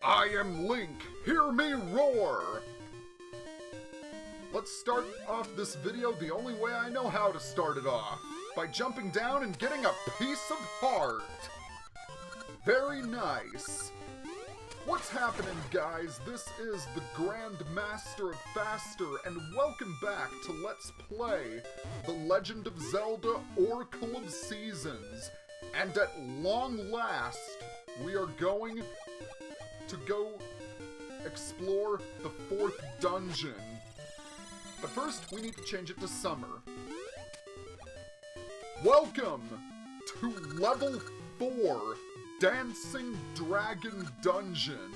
I am Link, hear me roar! Let's start off this video the only way I know how to start it off, by jumping down and getting a piece of heart. Very nice. What's happening, guys? This is the Grand Master of Faster, and welcome back to Let's Play The Legend of Zelda Oracle of Seasons. And at long last, we are going to go explore the 4th dungeon. But first, we need to change it to summer. Welcome to Level 4, Dancing Dragon Dungeon.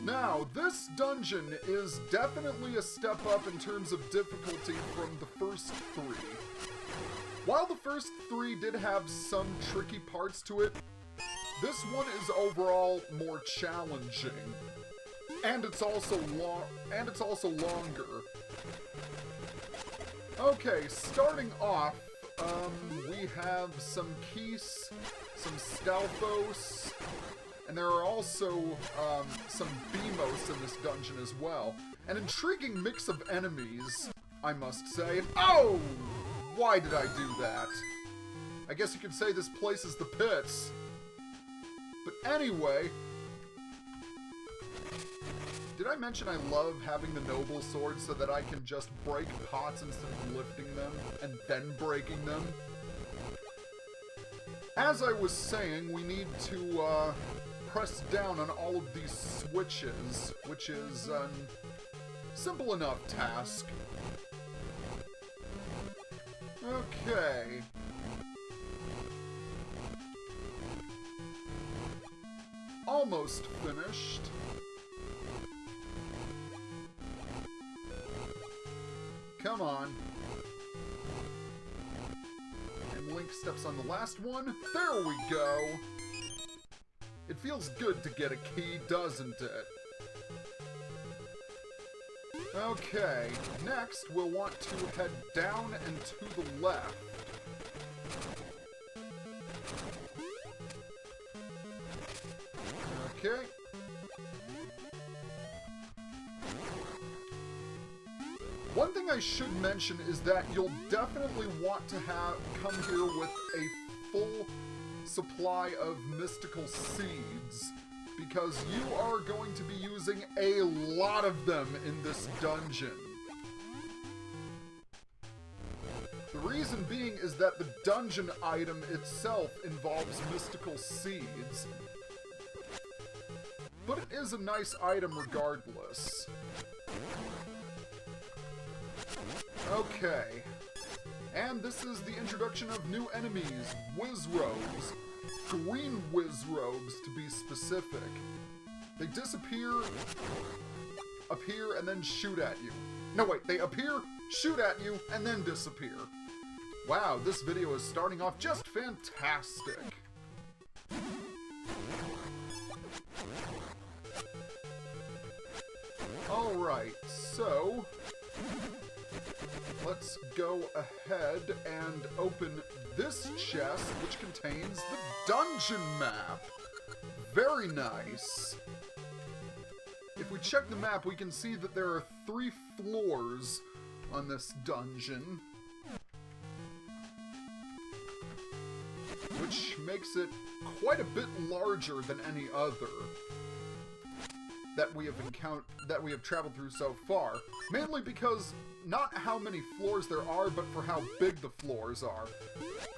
Now, this dungeon is definitely a step up in terms of difficulty from the first 3. While the first 3 did have some tricky parts to it, this one is overall more challenging. And it's also longer. Okay, starting off, we have some Keys, some Stalfos, and there are also some Beamos in this dungeon as well. An intriguing mix of enemies, I must say. And oh! Why did I do that? I guess you could say this place is the pits. But anyway, did I mention I love having the noble sword so that I can just break pots instead of lifting them and then breaking them? As I was saying, we need to press down on all of these switches, which is a simple enough task. Okay. Almost finished. Come on. And Link steps on the last one. There we go! It feels good to get a key, doesn't it? Okay, next we'll want to head down and to the left. Okay. One thing I should mention is that you'll definitely want to come here with a full supply of mystical seeds, because you are going to be using a lot of them in this dungeon. The reason being is that the dungeon item itself involves mystical seeds. But it is a nice item regardless. Okay. And this is the introduction of new enemies, Wizrobes. Green Wizrobes, to be specific. They disappear, appear, and then shoot at you. No, wait, they appear, shoot at you, and then disappear. Wow, this video is starting off just fantastic. Alright, so let's go ahead and open this chest, which contains the dungeon map. Very nice. If we check the map, we can see that there are 3 floors on this dungeon, which makes it quite a bit larger than any other that we have traveled through so far. Mainly because not how many floors there are, but for how big the floors are.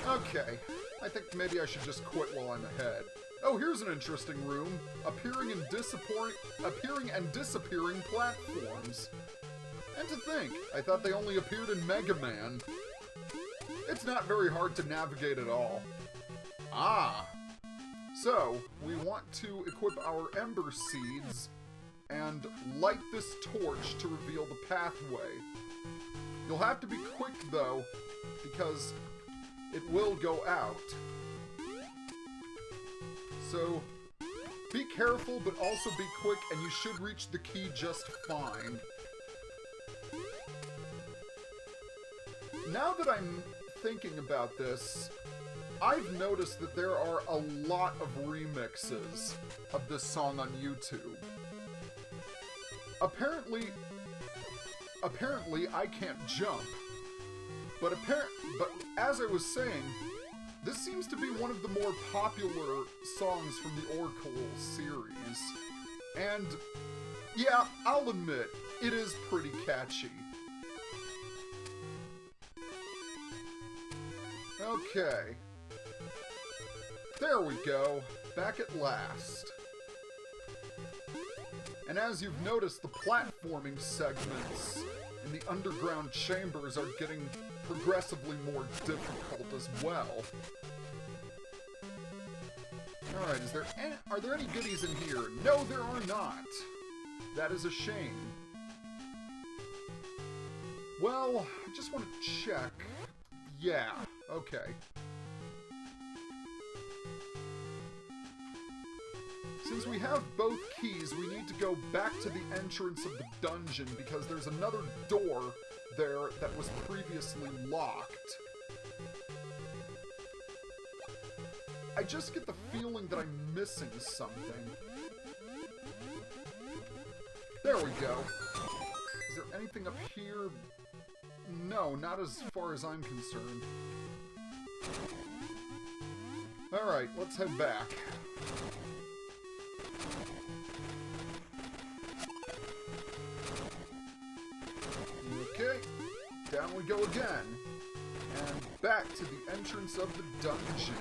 Okay, I think maybe I should just quit while I'm ahead. Oh, here's an interesting room. Appearing and disappearing platforms. And to think, I thought they only appeared in Mega Man. It's not very hard to navigate at all. Ah! So, we want to equip our Ember Seeds and light this torch to reveal the pathway. You'll have to be quick, though, because it will go out. So, be careful, but also be quick, and you should reach the key just fine. Now that I'm thinking about this, I've noticed that there are a lot of remixes of this song on YouTube. Apparently I can't jump. But as I was saying, this seems to be one of the more popular songs from the Oracle series. And yeah, I'll admit, it is pretty catchy. Okay. There we go. Back at last. And as you've noticed, the platforming segments in the underground chambers are getting progressively more difficult as well. Alright, are there any goodies in here? No, there are not. That is a shame. Well, I just want to check. Yeah, okay. Since we have both keys, we need to go back to the entrance of the dungeon because there's another door there that was previously locked. I just get the feeling that I'm missing something. There we go. Is there anything up here? No, not as far as I'm concerned. Alright, let's head back. Okay, down we go again. And back to the entrance of the dungeon.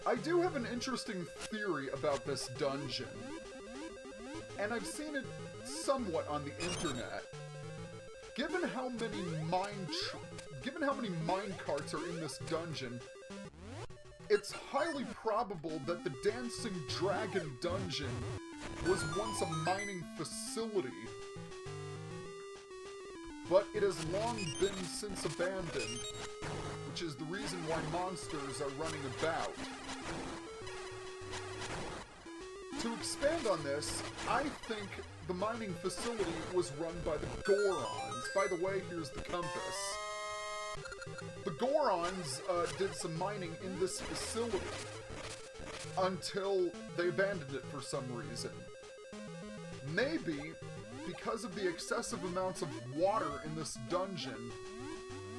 I do have an interesting theory about this dungeon. And I've seen it somewhat on the internet. Given how many mine carts are in this dungeon, it's highly probable that the Dancing Dragon dungeon was once a mining facility, but it has long been since abandoned, which is the reason why monsters are running about. To expand on this, I think the mining facility was run by the Gorons. By the way, here's the compass. The Gorons did some mining in this facility until they abandoned it for some reason. Maybe because of the excessive amounts of water in this dungeon,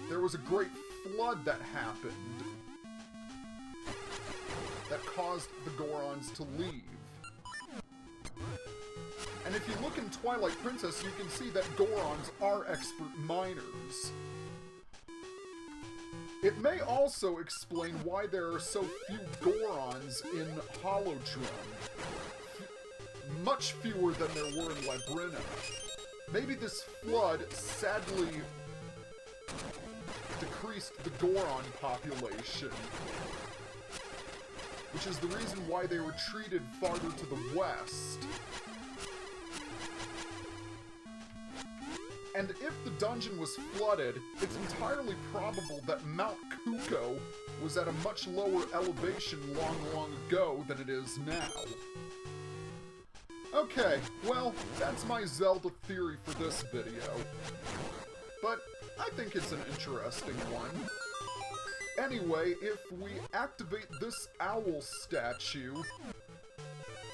there was a great flood that happened that caused the Gorons to leave. And if you look in Twilight Princess, you can see that Gorons are expert miners. It may also explain why there are so few Gorons in Holodrum. Much fewer than there were in Labyrinth. Maybe this flood sadly decreased the Goron population, which is the reason why they retreated farther to the west. And if the dungeon was flooded, it's entirely probable that Mount Kuko was at a much lower elevation long ago than it is now. Okay, well, that's my Zelda theory for this video. But I think it's an interesting one. Anyway, if we activate this owl statue,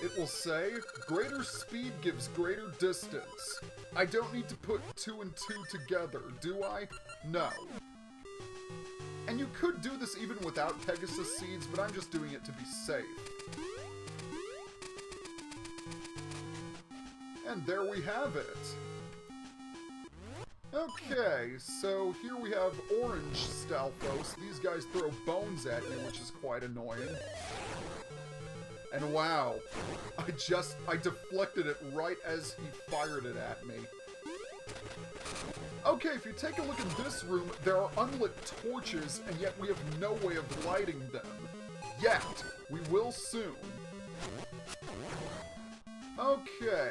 it will say, greater speed gives greater distance. I don't need to put 2 and 2 together, do I? No. And you could do this even without Pegasus Seeds, but I'm just doing it to be safe. And there we have it. Okay, so here we have Orange Stalfos. These guys throw bones at you, which is quite annoying. And wow, I deflected it right as he fired it at me. Okay, if you take a look in this room, there are unlit torches, and yet we have no way of lighting them. Yet. We will soon. Okay.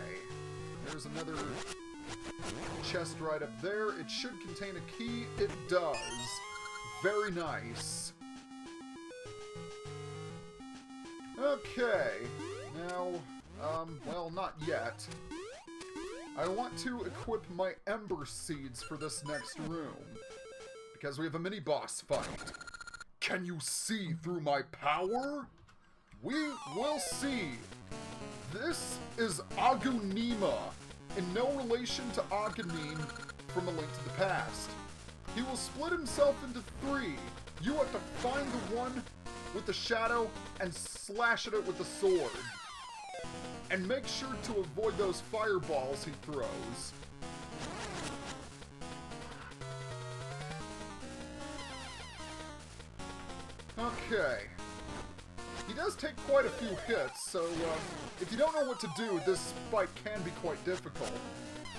There's another chest right up there. It should contain a key. It does. Very nice. Okay. Now, well, not yet. I want to equip my Ember Seeds for this next room, because we have a mini-boss fight. Can you see through my power? We will see. This is Agunima, in no relation to Aghanim from A Link to the Past. He will split himself into 3. You have to find the one with the shadow and slash at it with the sword. And make sure to avoid those fireballs he throws. Okay. He does take quite a few hits, so if you don't know what to do, this fight can be quite difficult.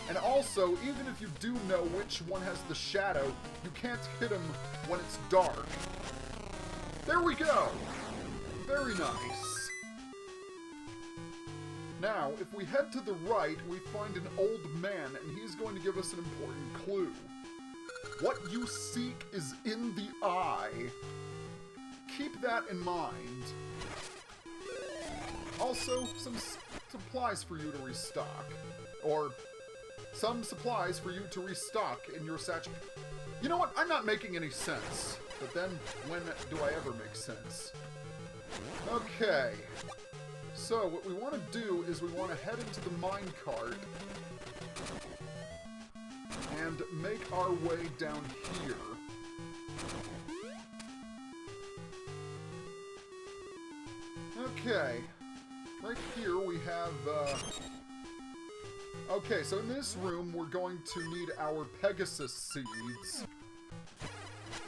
And also, even if you do know which one has the shadow, you can't hit him when it's dark. There we go! Very nice. Now, if we head to the right, we find an old man, and he's going to give us an important clue. What you seek is in the eye. Keep that in mind. Also, some supplies for you to restock. Or, some supplies for you to restock in your satchel. You know what? I'm not making any sense. But then, when do I ever make sense? Okay. So, what we want to do is we want to head into the minecart and make our way down here. Okay. Right here we have, okay, so in this room we're going to need our Pegasus Seeds.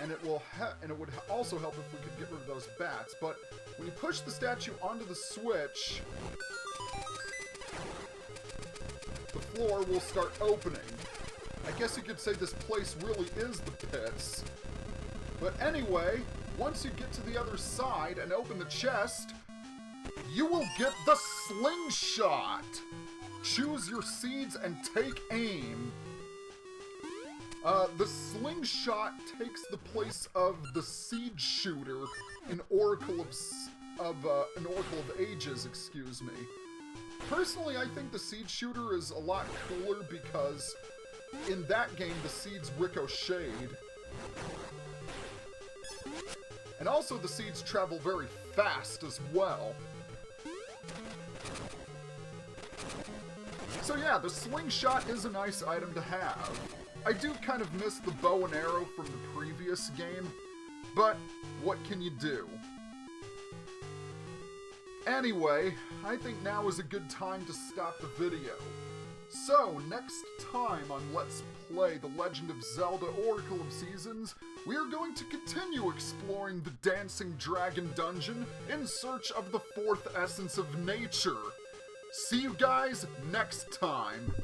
And it would also help if we could get rid of those bats. But when you push the statue onto the switch, the floor will start opening. I guess you could say this place really is the pits. But anyway, once you get to the other side and open the chest, you will get the slingshot! Choose your seeds and take aim. The slingshot takes the place of the seed shooter in Oracle of Ages, excuse me. Personally, I think the seed shooter is a lot cooler because in that game the seeds ricocheted. And also the seeds travel very fast as well. So yeah, the slingshot is a nice item to have. I do kind of miss the bow and arrow from the previous game, but what can you do? Anyway, I think now is a good time to stop the video. So, next time on Let's Play The Legend of Zelda Oracle of Seasons, we are going to continue exploring the Dancing Dragon Dungeon in search of the 4th essence of nature. See you guys next time!